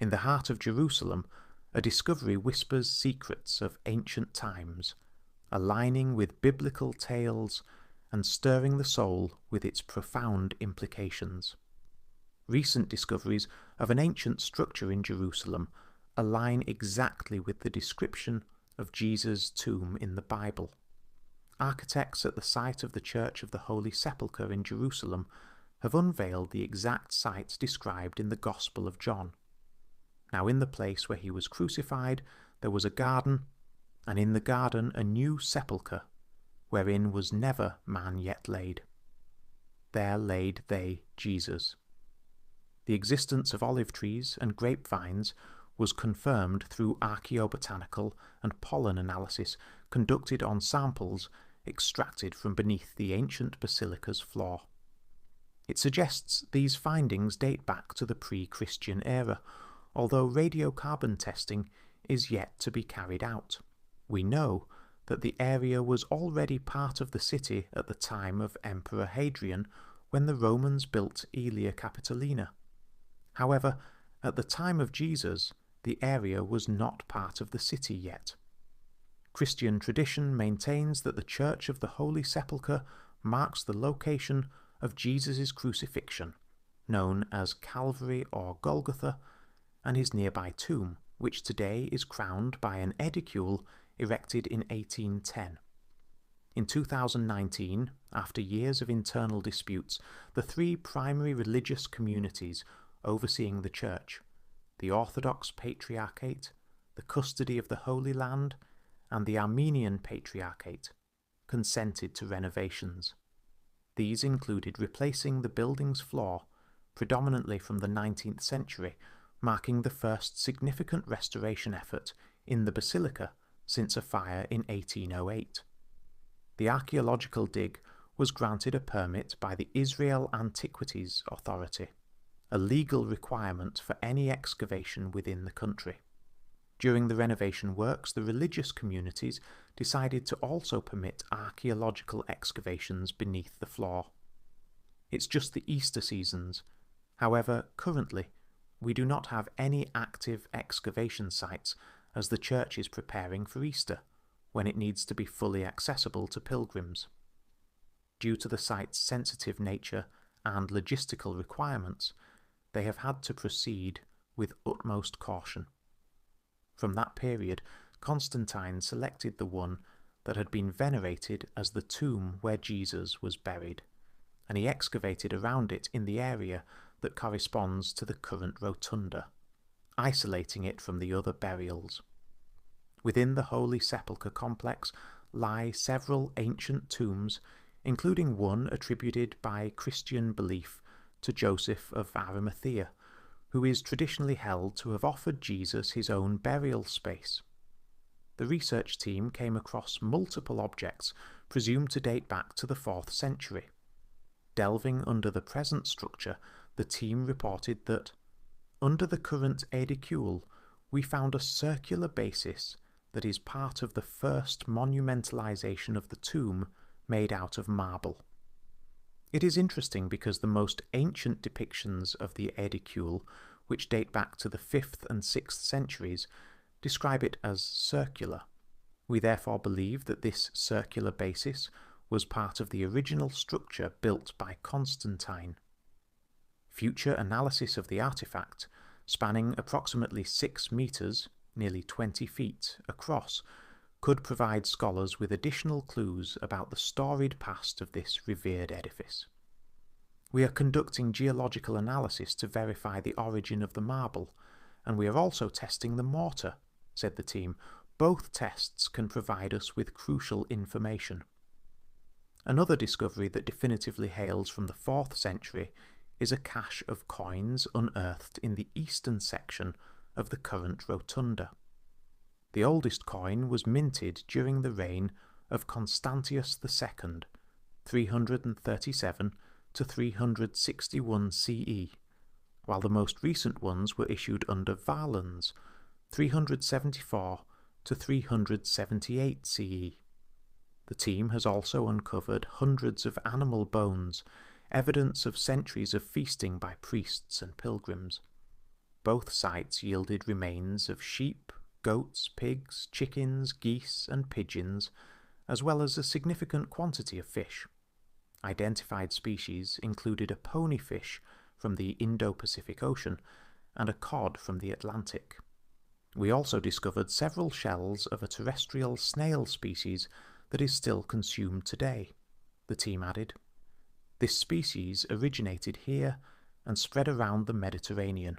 In the heart of Jerusalem, a discovery whispers secrets of ancient times, aligning with biblical tales and stirring the soul with its profound implications. Recent discoveries of an ancient structure in Jerusalem align exactly with the description of Jesus' tomb in the Bible. Architects at the site of the Church of the Holy Sepulchre in Jerusalem have unveiled the exact site described in the Gospel of John. Now in the place where he was crucified there was a garden, and in the garden a new sepulchre, wherein was never man yet laid. There laid they Jesus. The existence of olive trees and grapevines was confirmed through archaeobotanical and pollen analysis conducted on samples extracted from beneath the ancient basilica's floor. It suggests these findings date back to the pre-Christian era, although radiocarbon testing is yet to be carried out. We know that the area was already part of the city at the time of Emperor Hadrian when the Romans built Aelia Capitolina. However, at the time of Jesus, the area was not part of the city yet. Christian tradition maintains that the Church of the Holy Sepulchre marks the location of Jesus' crucifixion, known as Calvary or Golgotha, and his nearby tomb, which today is crowned by an edicule erected in 1810. In 2019, after years of internal disputes, the three primary religious communities overseeing the Church, the Orthodox Patriarchate, the Custody of the Holy Land, and the Armenian Patriarchate, consented to renovations. These included replacing the building's floor, predominantly from the 19th century, marking the first significant restoration effort in the basilica since a fire in 1808. The archaeological dig was granted a permit by the Israel Antiquities Authority, a legal requirement for any excavation within the country. During the renovation works, the religious communities decided to also permit archaeological excavations beneath the floor. It's just the Easter seasons. However, currently, we do not have any active excavation sites as the church is preparing for Easter, when it needs to be fully accessible to pilgrims. Due to the site's sensitive nature and logistical requirements, they have had to proceed with utmost caution. From that period, Constantine selected the one that had been venerated as the tomb where Jesus was buried, and he excavated around it in the area that corresponds to the current rotunda, isolating it from the other burials. Within the Holy Sepulchre complex lie several ancient tombs, including one attributed by Christian belief to Joseph of Arimathea, who is traditionally held to have offered Jesus his own burial space. The research team came across multiple objects presumed to date back to the 4th century. Delving under the present structure, the team reported that, under the current edicule, we found a circular basis that is part of the first monumentalization of the tomb made out of marble. It is interesting because the most ancient depictions of the edicule, which date back to the 5th and 6th centuries, describe it as circular. We therefore believe that this circular basis was part of the original structure built by Constantine. Future analysis of the artifact, spanning approximately 6 meters, nearly 20 feet, across, could provide scholars with additional clues about the storied past of this revered edifice. We are conducting geological analysis to verify the origin of the marble, and we are also testing the mortar, said the team. Both tests can provide us with crucial information. Another discovery that definitively hails from the 4th century is a cache of coins unearthed in the eastern section of the current rotunda. The oldest coin was minted during the reign of Constantius II, 337 to 361 CE, while the most recent ones were issued under Valens, 374 to 378 CE. The team has also uncovered hundreds of animal bones, evidence of centuries of feasting by priests and pilgrims. Both sites yielded remains of sheep, goats, pigs, chickens, geese, and pigeons, as well as a significant quantity of fish. Identified species included a ponyfish from the Indo-Pacific Ocean and a cod from the Atlantic. We also discovered several shells of a terrestrial snail species that is still consumed today, the team added. This species originated here and spread around the Mediterranean,